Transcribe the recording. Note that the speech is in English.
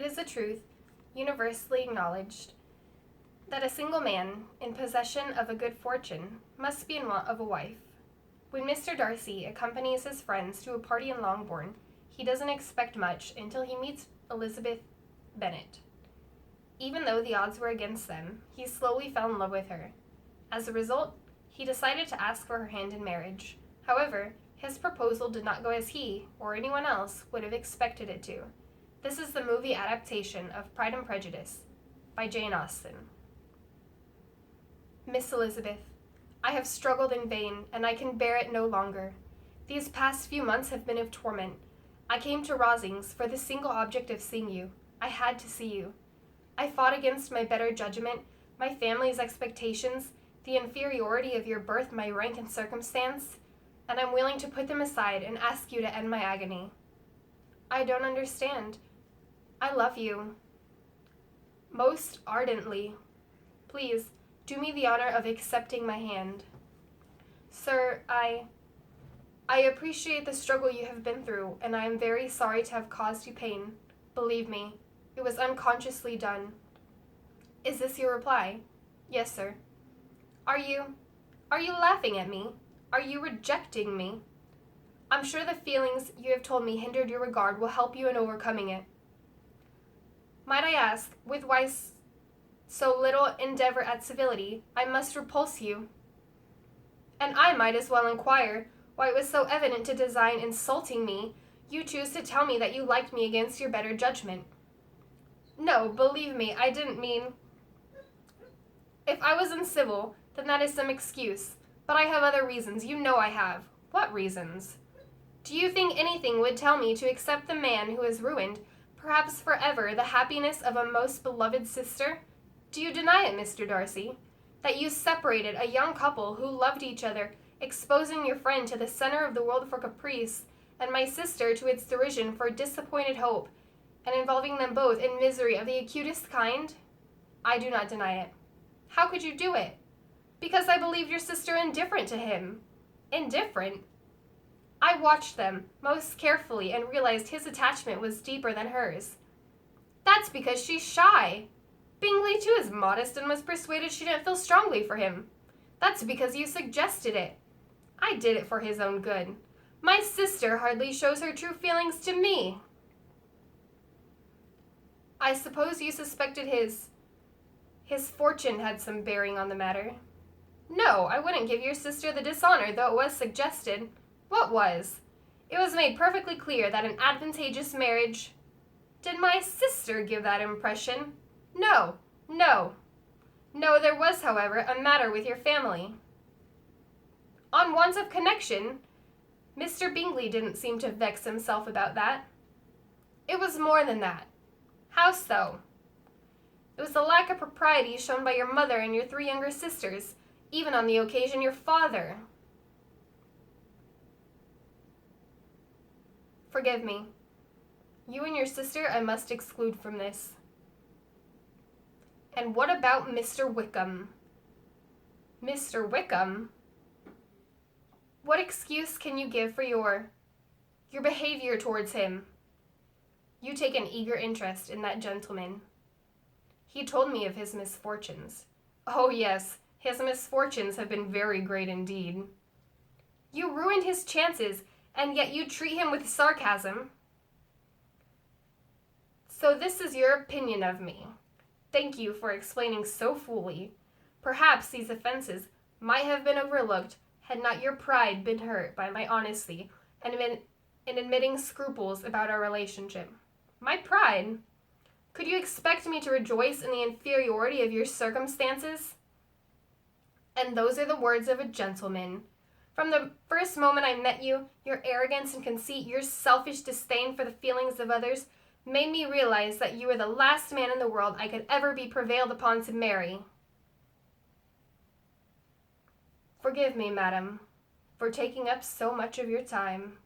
It is a truth, universally acknowledged, that a single man, in possession of a good fortune, must be in want of a wife. When Mr. Darcy accompanies his friends to a party in Longbourn, he doesn't expect much until he meets Elizabeth Bennet. Even though the odds were against them, he slowly fell in love with her. As a result, he decided to ask for her hand in marriage. However, his proposal did not go as he, or anyone else, would have expected it to. This is the movie adaptation of Pride and Prejudice by Jane Austen. Miss Elizabeth, I have struggled in vain, and I can bear it no longer. These past few months have been of torment. I came to Rosings for the single object of seeing you. I had to see you. I fought against my better judgment, my family's expectations, the inferiority of your birth, my rank and circumstance, and I'm willing to put them aside and ask you to end my agony. I don't understand. I love you. Most ardently. Please, do me the honor of accepting my hand. Sir, I appreciate the struggle you have been through, and I am very sorry to have caused you pain. Believe me, it was unconsciously done. Is this your reply? Yes, sir. Are you laughing at me? Are you rejecting me? I'm sure the feelings you have told me hindered your regard will help you in overcoming it. Might I ask, with why so little endeavor at civility, I must repulse you? And I might as well inquire why it was so evident to design insulting me, you choose to tell me that you liked me against your better judgment. No, believe me, I didn't mean. If I was uncivil, then that is some excuse, but I have other reasons, you know I have. What reasons? Do you think anything would tell me to accept the man who has ruined, perhaps forever, the happiness of a most beloved sister? Do you deny it, Mr. Darcy, that you separated a young couple who loved each other, exposing your friend to the center of the world for caprice, and my sister to its derision for disappointed hope, and involving them both in misery of the acutest kind? I do not deny it. How could you do it? Because I believed your sister indifferent to him. Indifferent? I watched them most carefully and realized his attachment was deeper than hers. That's because she's shy. Bingley, too, is modest and was persuaded she didn't feel strongly for him. That's because you suggested it. I did it for his own good. My sister hardly shows her true feelings to me. I suppose you suspected his fortune had some bearing on the matter. No, I wouldn't give your sister the dishonor, though it was suggested. What was? It was made perfectly clear that an advantageous marriage... Did my sister give that impression? No. No, there was, however, a matter with your family. On want of connection, Mr. Bingley didn't seem to vex himself about that. It was more than that. How so? It was the lack of propriety shown by your mother and your 3 younger sisters, even on the occasion your father. Forgive me. You and your sister I must exclude from this. And what about Mr. Wickham? Mr. Wickham? What excuse can you give for your behavior towards him? You take an eager interest in that gentleman. He told me of his misfortunes. Oh yes, his misfortunes have been very great indeed. You ruined his chances, and yet you treat him with sarcasm. So this is your opinion of me. Thank you for explaining so fully. Perhaps these offenses might have been overlooked had not your pride been hurt by my honesty and in admitting scruples about our relationship. My pride? Could you expect me to rejoice in the inferiority of your circumstances? And those are the words of a gentleman. From the first moment I met you, your arrogance and conceit, your selfish disdain for the feelings of others, made me realize that you were the last man in the world I could ever be prevailed upon to marry. Forgive me, madam, for taking up so much of your time.